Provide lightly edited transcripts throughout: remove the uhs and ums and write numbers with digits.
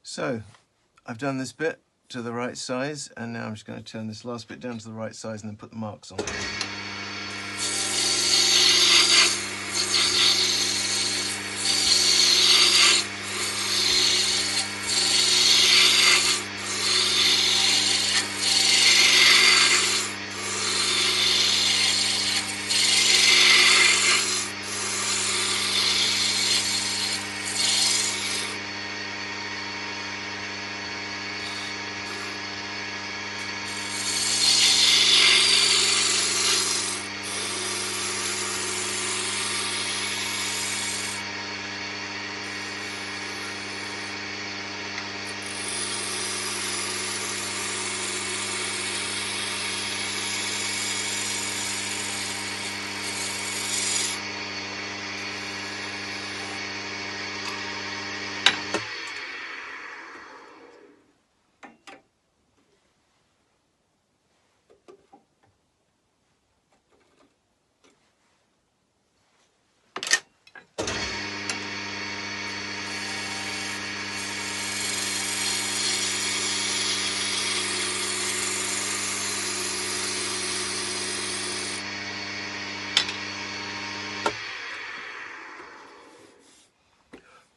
So I've done this bit to the right size, and now I'm just going to turn this last bit down to the right size and then put the marks on.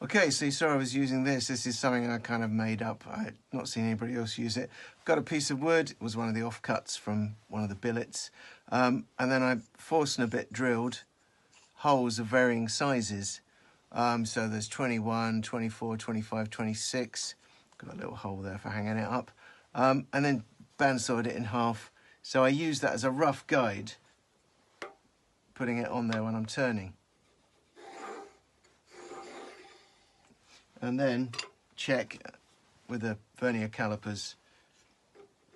Okay, so you saw I was using this. This is something I kind of made up. I've not seen anybody else use it. Got a piece of wood. It was one of the offcuts from one of the billets. And then I Forstner bit drilled holes of varying sizes. So there's 21, 24, 25, 26. Got a little hole there for hanging it up. And then bandsawed it in half. So I use that as a rough guide, putting it on there when I'm turning. And then check with the vernier calipers,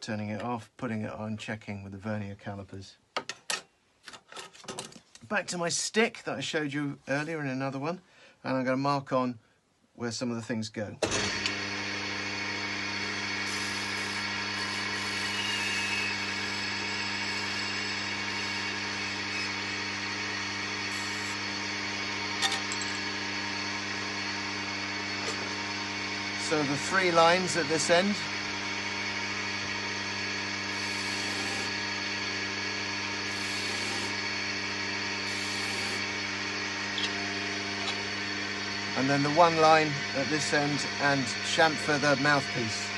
turning it off, putting it on, checking with the vernier calipers. Back to my stick that I showed you earlier in another one, and I'm going to mark on where some of the things go. So the 3 lines at this end. And then the 1 line at this end, and chamfer the mouthpiece.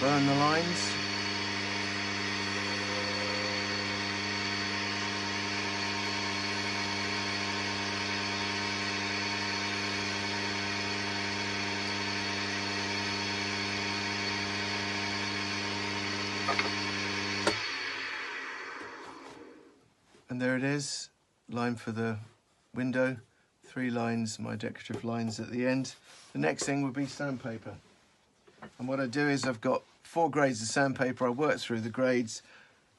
Burn the lines. And there it is, line for the window, 3 lines, my decorative lines at the end. The next thing would be sandpaper. And what I do is I've got 4 grades of sandpaper. I work through the grades.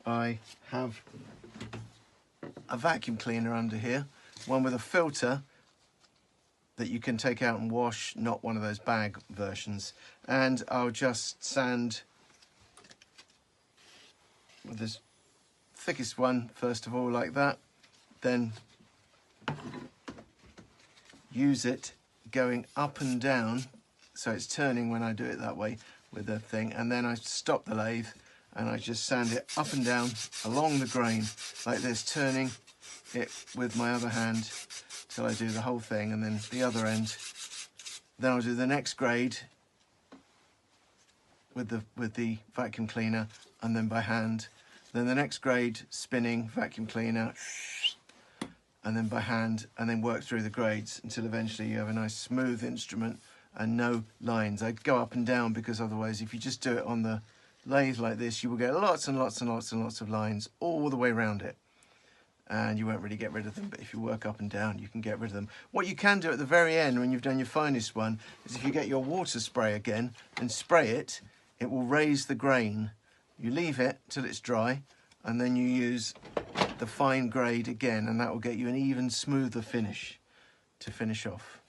I have a vacuum cleaner under here, one with a filter that you can take out and wash, not one of those bag versions. And I'll just sand with this thickest one first of all, like that, then use it going up and down, so it's turning when I do it that way with the thing, and then I stop the lathe and I just sand it up and down along the grain like this, turning it with my other hand till I do the whole thing, and then the other end. Then I'll do the next grade with the vacuum cleaner, and then by hand. Then the next grade, spinning, vacuum cleaner, and then by hand, and then work through the grades until eventually you have a nice smooth instrument and no lines. I go up and down because otherwise, if you just do it on the lathe like this, you will get lots and lots and lots and lots of lines all the way around it, and you won't really get rid of them. But if you work up and down, you can get rid of them. What you can do at the very end, when you've done your finest one, is if you get your water spray again and spray it, it will raise the grain. You leave it till it's dry, and then you use the fine grade again, and that will get you an even smoother finish to finish off.